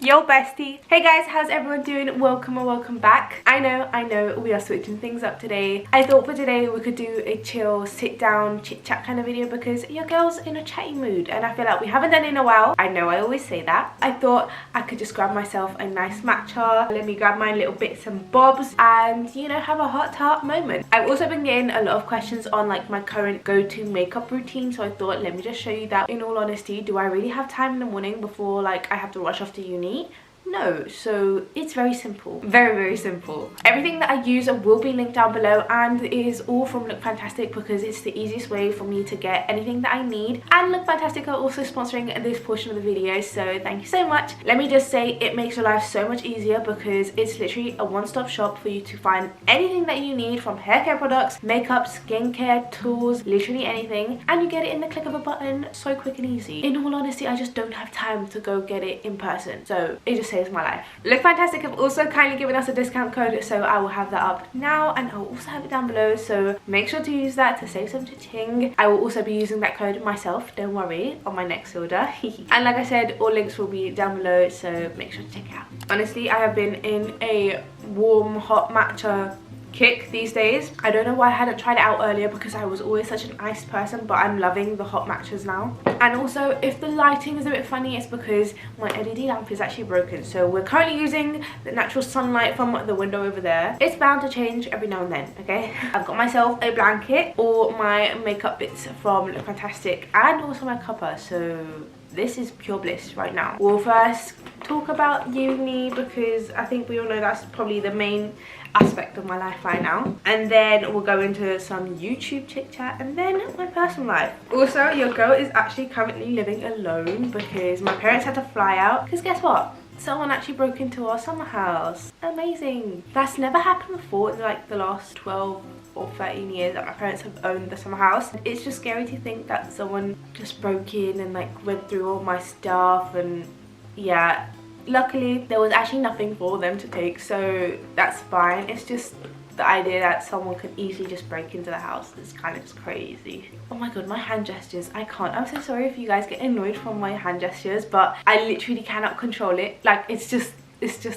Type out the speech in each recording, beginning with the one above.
Yo bestie. Hey guys, how's everyone doing? Welcome or welcome back. I know we are switching things up today. I thought for today we could do a chill sit down chit chat kind of video because your girl's in a chatty mood and I feel like we haven't done it in a while. I know I always say that. I thought I could just grab myself a nice matcha, let me grab my little bits and bobs and, you know, have a heart to heart moment. I've also been getting a lot of questions on like my current go-to makeup routine, so I thought let me just show you that. In all honesty, do I really have time in the morning before like I have to rush off to uni? No, so it's very simple, very simple. Everything that I use will be linked down below and it is all from LookFantastic because it's the easiest way for me to get anything that I need, and LookFantastic are also sponsoring this portion of the video, so thank you so much. Let me just say it makes your life so much easier because it's literally a one-stop shop for you to find anything that you need, from hair care products, makeup, skincare, tools, literally anything, and you get it in the click of a button, so quick and easy. In all honesty, I just don't have time to go get it in person, so it just saves my life. LookFantastic have also kindly given us a discount code, so I will have that up now and I'll also have it down below, so make sure to use that to save some cha-ching. I will also be using that code myself, don't worry, on my next order. And like I said, all links will be down below, so make sure to check it out. Honestly, I have been in a warm hot matcha kick these days. I don't know why I hadn't tried it out earlier because I was always such an iced person, but I'm loving the hot matchas now. And also, if the lighting is a bit funny, it's because my LED lamp is actually broken, so we're currently using the natural sunlight from the window over there. It's bound to change every now and then, okay? I've got myself a blanket, all my makeup bits from LookFantastic, and also my cuppa, so this is pure bliss right now. We'll first talk about uni because I think we all know that's probably the main aspect of my life right now, and then we'll go into some YouTube chit chat and then my personal life. Also, your girl is actually currently living alone because my parents had to fly out because guess what? Someone actually broke into our summer house. Amazing. That's never happened before in like the last 12 or 13 years that my parents have owned the summer house. It's just scary to think that someone just broke in and like went through all my stuff, and yeah, luckily there was actually nothing for them to take, so that's fine. It's just the idea that someone could easily just break into the house is kind of just crazy. Oh my god, my hand gestures, I can't. I'm so sorry if you guys get annoyed from my hand gestures, but I literally cannot control it. Like it's just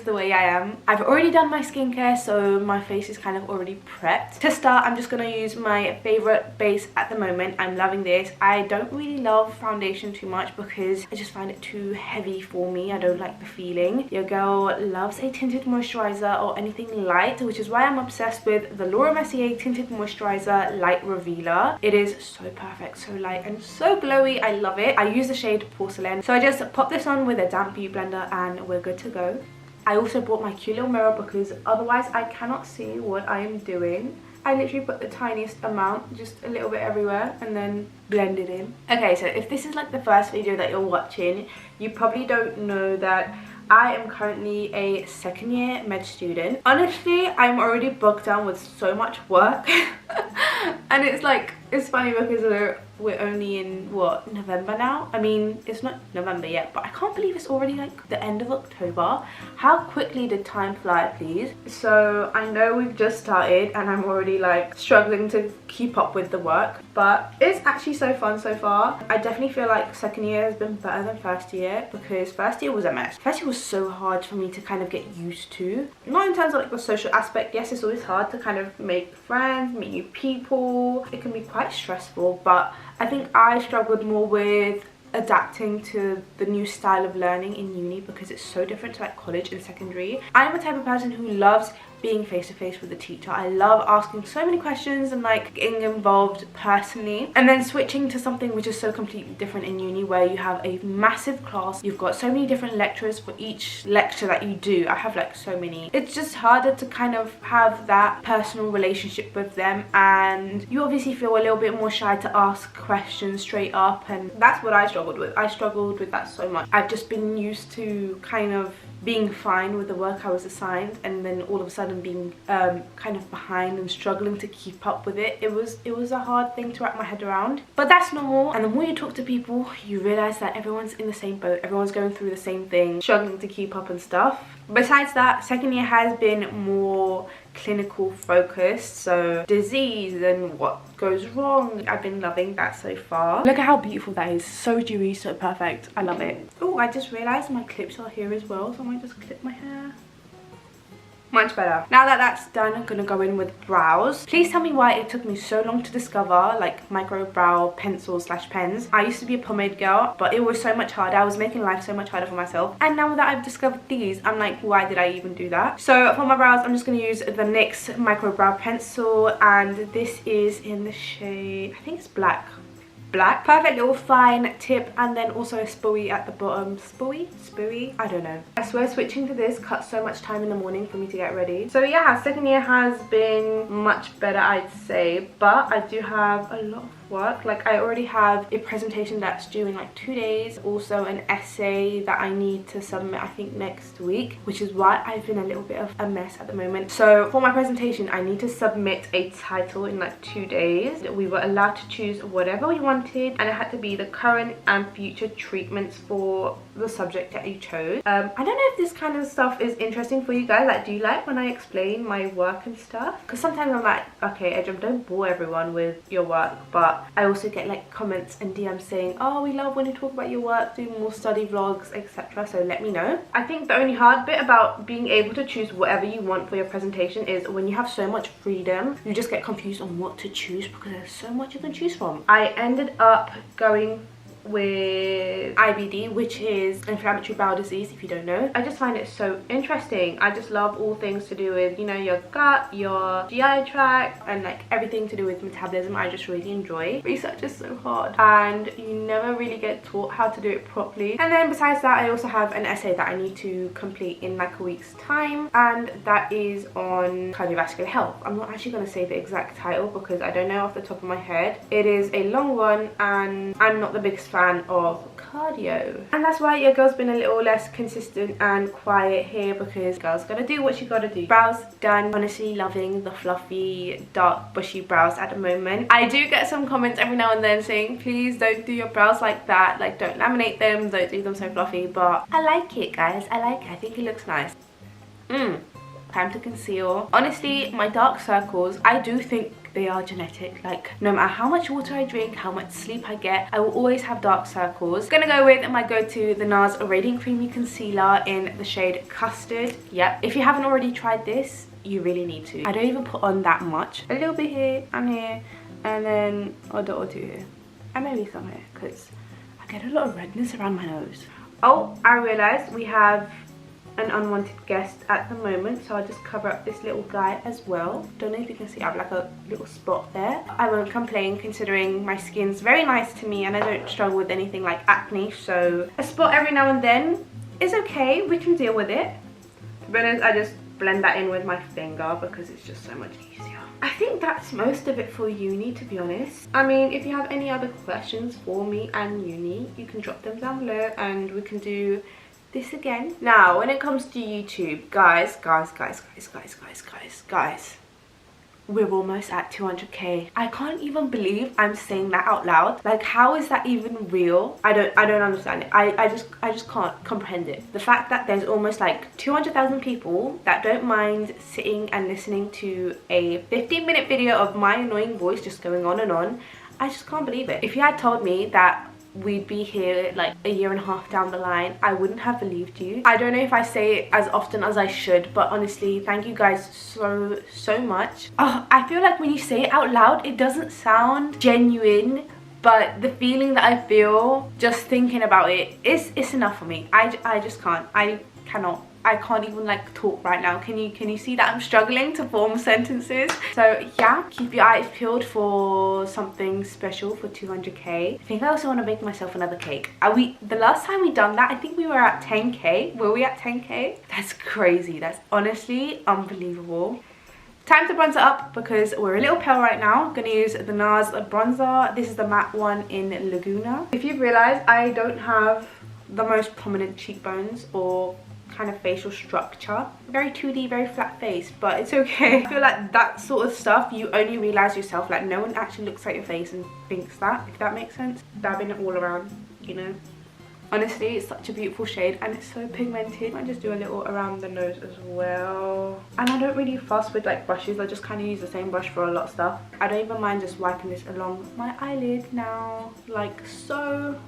the way I am. I've already done my skincare, so my face is kind of already prepped. To start, I'm just gonna use my favorite base at the moment. I'm loving this. I don't really love foundation too much because I just find it too heavy for me. I don't like the feeling. Your girl loves a tinted moisturizer or anything light, which is why I'm obsessed with the Laura Mercier Tinted Moisturizer Light Revealer. It is so perfect, so light and so glowy. I love it. I use the shade Porcelain, so I just pop this on with a damp beauty blender and we're good to go. I also bought my cute little mirror because otherwise I cannot see what I am doing. I literally put the tiniest amount, just a little bit everywhere, and then blend it in. Okay, so if this is like the first video that you're watching, you probably don't know that I am currently a second year med student. Honestly, I'm already bogged down with so much work. And it's like, it's funny because we're only in what, November now? I mean, it's not November yet, but I can't believe it's already like the end of October. How quickly did time fly, please? So I know we've just started and I'm already like struggling to keep up with the work, but it's actually so fun so far. I definitely feel like second year has been better than first year because first year was a mess. First year was so hard for me to kind of get used to. Not in terms of like the social aspect. Yes, it's always hard to kind of make friends, meet new people. It can be quite stressful, but I think I struggled more with adapting to the new style of learning in uni because it's so different to like college and secondary. I'm the type of person who loves being face to face with the teacher. I love asking so many questions and like getting involved personally, and then switching to something which is so completely different in uni where you have a massive class, you've got so many different lecturers for each lecture that you do. I have like so many. It's just harder to kind of have that personal relationship with them, and you obviously feel a little bit more shy to ask questions straight up, and that's what I struggled with. I struggled with that so much. I've just been used to kind of being fine with the work I was assigned, and then all of a sudden being kind of behind and struggling to keep up with it. It was a hard thing to wrap my head around, but that's normal. And the more you talk to people, you realize that everyone's in the same boat, everyone's going through the same thing, struggling to keep up and stuff. Besides that, second year has been more clinical focused, so disease and what goes wrong. I've been loving that so far. Look at how beautiful that is. So dewy, so perfect. I love it. Oh, I just realized my clips are here as well, so I might just clip my hair. Much better. Now that that's done, I'm gonna go in with brows. Please tell me why it took me so long to discover like micro brow pencils slash pens. I used to be a pomade girl, but it was so much harder. I was making life so much harder for myself, and now that I've discovered these, I'm like, why did I even do that? So for my brows, I'm just gonna use the NYX micro brow pencil, and this is in the shade, I think it's black. Perfect little fine tip, and then also a spoolie at the bottom. Spoolie, I don't know. I swear switching to this cuts so much time in the morning for me to get ready. So yeah, second year has been much better, I'd say, but I do have a lot of work. Like, I already have a presentation that's due in like 2 days, also an essay that I need to submit I think next week, which is why I've been a little bit of a mess at the moment. So for my presentation, I need to submit a title in like 2 days. We were allowed to choose whatever we wanted, and it had to be the current and future treatments for the subject that you chose. I don't know if this kind of stuff is interesting for you guys. Like, do you like when I explain my work and stuff? Because sometimes I'm like, okay, Ecem, don't bore everyone with your work, but I also get like comments and DMs saying, oh, we love when you talk about your work, do more study vlogs, etc. So let me know. I think the only hard bit about being able to choose whatever you want for your presentation is when you have so much freedom, you just get confused on what to choose because there's so much you can choose from. I ended up going with IBD, which is inflammatory bowel disease, if you don't know. I just find it so interesting. I just love all things to do with, you know, your gut, your GI tract, and like everything to do with metabolism. I just really enjoy. Research is so hard and you never really get taught how to do it properly. And then besides that, I also have an essay that I need to complete in like a week's time, and that is on cardiovascular health. I'm not actually going to say the exact title because I don't know off the top of my head. It is a long one, and I'm not the biggest fan of cardio, and that's why your girl's been a little less consistent and quiet here, because girl's gotta do what she gotta do. Brows done. Honestly loving the fluffy dark bushy brows at the moment. I do get some comments every now and then saying, please don't do your brows like that, like don't laminate them, don't do them so fluffy, but I like it, guys. I like it. I think it looks nice. Time to conceal. Honestly, my dark circles, I do think they are genetic. Like, no matter how much water I drink, how much sleep I get, I will always have dark circles. Gonna go with my go-to, the NARS Radiant Creamy Concealer in the shade Custard. Yep, if you haven't already tried this, you really need to. I don't even put on that much. A little bit here and here, and then a dot or two here, and maybe some here, because I get a lot of redness around my nose. Oh, I realized we have an unwanted guest at the moment, so I'll just cover up this little guy as well. Don't know if you can see, I have like a little spot there. I won't complain considering my skin's very nice to me and I don't struggle with anything like acne, so a spot every now and then is okay. We can deal with it. To be honest, I just blend that in with my finger because it's just so much easier. I think that's most of it for uni, to be honest. I mean, if you have any other questions for me and uni, you can drop them down below and we can do this again. Now, when it comes to YouTube, guys, we're almost at 200k. I can't even believe I'm saying that out loud. Like, how is that even real? I don't understand it. I just can't comprehend it. The fact that there's almost like 200,000 people that don't mind sitting and listening to a 15-minute video of my annoying voice just going on and on, I just can't believe it. If you had told me that we'd be here like a year and a half down the line, I wouldn't have believed you. I don't know if I say it as often as I should, but honestly, thank you guys so much. Oh, I feel like when you say it out loud, it doesn't sound genuine, but the feeling that I feel just thinking about it is enough for me. I just can't. I can't even like talk right now. Can you see that I'm struggling to form sentences? So yeah, keep your eyes peeled for something special for 200k. I think I also want to make myself another cake. The last time we done that, I think we were at 10k. Were we at 10k? That's crazy. That's honestly unbelievable. Time to bronze it up because we're a little pale right now. I'm gonna use the NARS bronzer. This is the matte one in Laguna. If you've realized, I don't have the most prominent cheekbones or kind of facial structure. Very 2D, very flat face, but it's okay. I feel like that sort of stuff you only realize yourself. Like, no one actually looks at your face and thinks that, if that makes sense. Dabbing it all around, you know. Honestly, it's such a beautiful shade and it's so pigmented. I just do a little around the nose as well. And I don't really fuss with like brushes. I just kind of use the same brush for a lot of stuff. I don't even mind just wiping this along my eyelid now, like so.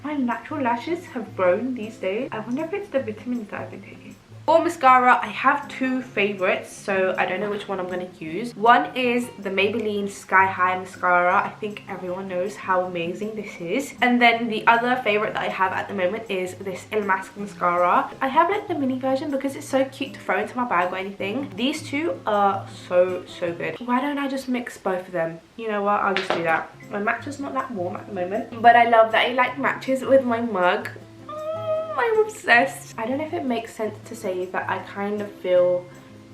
My natural lashes have grown these days. I wonder if it's the vitamins that I've been taking. For mascara, I have two favorites, so I don't know which one I'm going to use. One is the Maybelline Sky High mascara. I think everyone knows how amazing this is. And then the other favorite that I have at the moment is this Il Mask mascara. I have like the mini version because it's so cute to throw into my bag or anything. These two are so good. Why don't I just mix both of them? You know what, I'll just do that. My matcha's not that warm at the moment, but I love that it like matches with my mug. I'm obsessed. I don't know if it makes sense to say that I kind of feel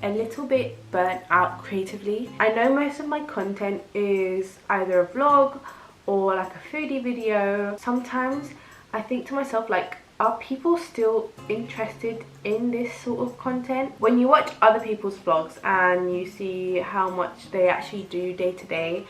a little bit burnt out creatively. I know most of my content is either a vlog or like a foodie video. Sometimes I think to myself, like, are people still interested in this sort of content? When you watch other people's vlogs and you see how much they actually do day to day,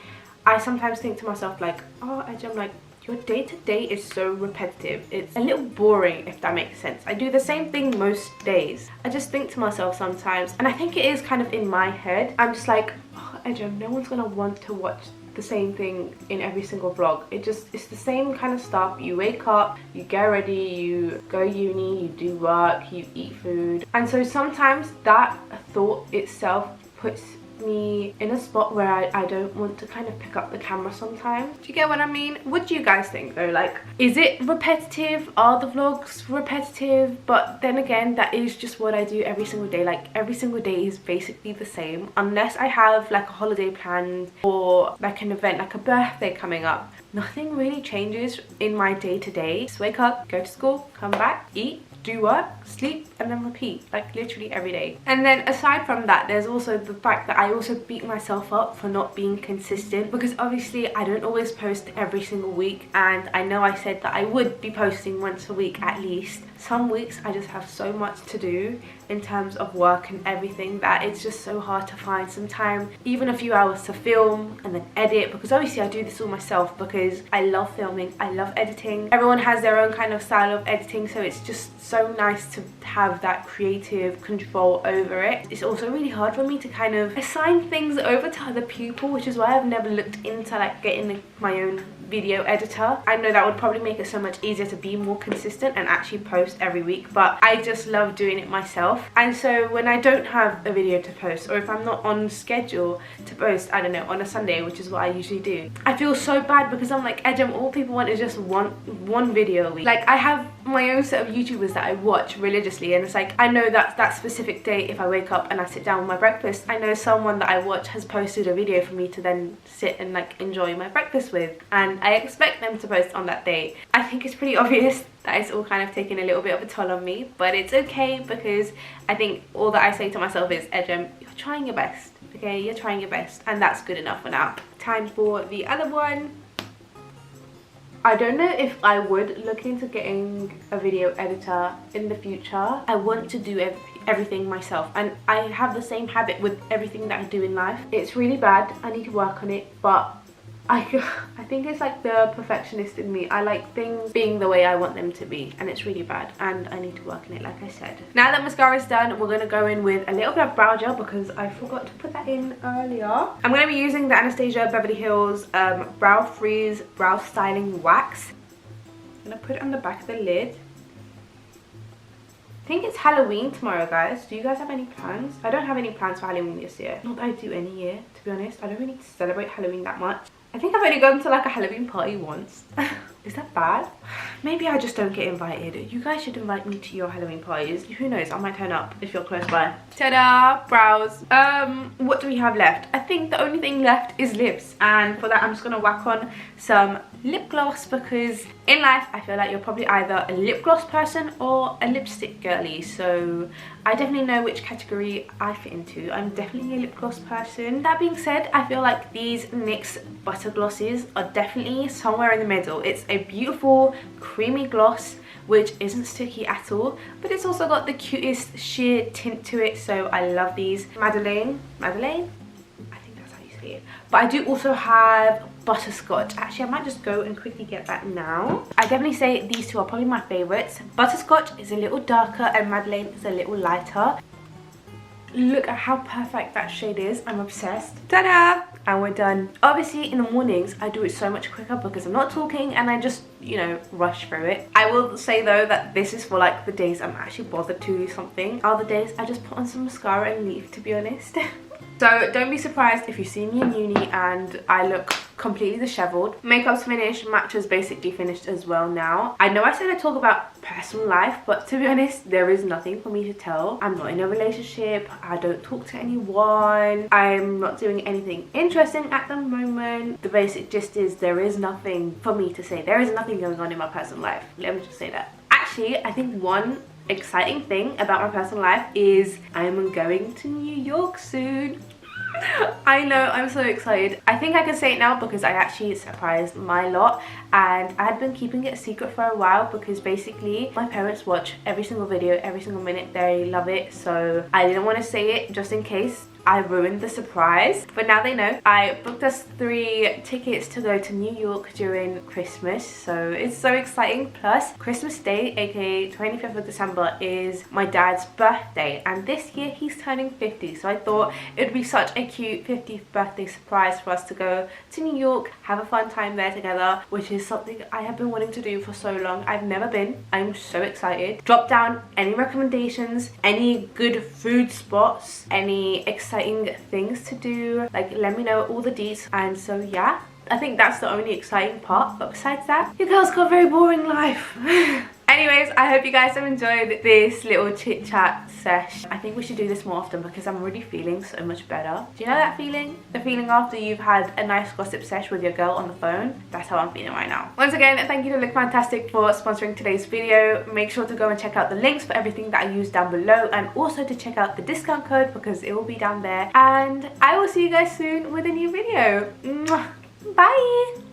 I sometimes think to myself like, oh, I'm like, your day-to-day is so repetitive. It's a little boring, if that makes sense. I do the same thing most days. I just think to myself sometimes, and I think it is kind of in my head, I'm just like, oh, Ecem, no one's gonna want to watch the same thing in every single vlog. It's the same kind of stuff. You wake up, you get ready, you go uni, you do work, you eat food. And so sometimes that thought itself puts me in a spot where I don't want to kind of pick up the camera sometimes. Do you get what I mean? What do you guys think though? Like, is it repetitive? Are the vlogs repetitive? But then again, that is just what I do every single day. Like, every single day is basically the same unless I have like a holiday planned or like an event, like a birthday coming up. Nothing really changes in my day-to-day. Just wake up, go to school, come back, eat, do work, sleep, and then repeat, like literally every day. And then aside from that, there's also the fact that I also beat myself up for not being consistent, because obviously I don't always post every single week, and I know I said that I would be posting once a week at least. Some weeks I just have so much to do in terms of work and everything that it's just so hard to find some time, even a few hours to film and then edit, because obviously I do this all myself because I love filming, I love editing. Everyone has their own kind of style of editing, so it's just so nice to have that creative control over it. It's also really hard for me to kind of assign things over to other people, which is why I've never looked into like getting my own video editor. I know that would probably make it so much easier to be more consistent and actually post every week, but I just love doing it myself. And so when I don't have a video to post, or if I'm not on schedule to post, I don't know, on a Sunday, which is what I usually do, I feel so bad because I'm like, Ecem, all people want is just one video a week. Like, I have my own set of YouTubers that I watch religiously, and it's like, I know that that specific day, if I wake up and I sit down with my breakfast, I know someone that I watch has posted a video for me to then sit and like enjoy my breakfast with, and I expect them to post on that day. I think it's pretty obvious that it's all kind of taking a little bit of a toll on me, but it's okay because I think all that I say to myself is, Ecem, you're trying your best, okay? You're trying your best, and that's good enough for now. Time for the other one. I don't know if I would look into getting a video editor in the future. I want to do everything myself, and I have the same habit with everything that I do in life. It's really bad, I need to work on it, but I think it's like the perfectionist in me. I like things being the way I want them to be, and it's really bad, and I need to work on it, like I said. Now that mascara is done, we're going to go in with a little bit of brow gel because I forgot to put that in earlier. I'm going to be using the Anastasia Beverly Hills Brow Freeze Brow Styling Wax. I'm going to put it on the back of the lid. I think it's Halloween tomorrow, guys. Do you guys have any plans? I don't have any plans for Halloween this year. Not that I do any year, to be honest. I don't really celebrate Halloween that much. I think I've only gone to like a Halloween party once. Is that bad? Maybe I just don't get invited. You guys should invite me to your Halloween parties. Who knows, I might turn up if you're close by. Ta-da! Brows. What do we have left? I think the only thing left is lips, and for that I'm just gonna whack on some lip gloss, because in life I feel like you're probably either a lip gloss person or a lipstick girly, so I definitely know which category I fit into. I'm definitely a lip gloss person. That being said, I feel like these NYX butter glosses are definitely somewhere in the middle. It's a beautiful creamy gloss which isn't sticky at all, but it's also got the cutest sheer tint to it, so I love these. Madeleine? I think that's how you say it. But I do also have butterscotch. Actually, I might just go and quickly get that now. I definitely say these two are probably my favorites. Butterscotch is a little darker and Madeleine is a little lighter. Look at how perfect that shade is. I'm obsessed. Ta-da! And we're done. Obviously, in the mornings, I do it so much quicker because I'm not talking and I just, you know, rush through it. I will say though that this is for like the days I'm actually bothered to do something. Other days, I just put on some mascara and leave, to be honest. So don't be surprised if you see me in uni and I look completely disheveled. Makeup's finished, matcha's basically finished as well now. I know I said I'd talk about personal life, but to be honest, there is nothing for me to tell. I'm not in a relationship, I don't talk to anyone, I'm not doing anything interesting at the moment. The basic gist is there is nothing for me to say. There is nothing going on in my personal life. Let me just say that. Actually, I think one exciting thing about my personal life is I'm going to New York soon. I know, I'm so excited. I think I can say it now because I actually surprised my lot and I had been keeping it a secret for a while because basically my parents watch every single video, every single minute. They love it, so I didn't want to say it just in case I ruined the surprise, but now they know. I booked us 3 tickets to go to New York during Christmas, so it's so exciting. Plus Christmas Day, aka 25th of December, is my dad's birthday and this year he's turning 50, so I thought it would be such a cute 50th birthday surprise for us to go to New York, have a fun time there together, which is something I have been wanting to do for so long. I've never been. I'm so excited. Drop down any recommendations, any good food spots, any exciting things to do, like let me know all the deets. And so yeah, I think that's the only exciting part, but besides that, your girl's got a very boring life. Anyways, I hope you guys have enjoyed this little chit chat sesh. I think we should do this more often because I'm really feeling so much better. Do you know that feeling? The feeling after you've had a nice gossip sesh with your girl on the phone? That's how I'm feeling right now. Once again, thank you to LookFantastic for sponsoring today's video. Make sure to go and check out the links for everything that I use down below and also to check out the discount code because it will be down there. And I will see you guys soon with a new video. Mwah. Bye!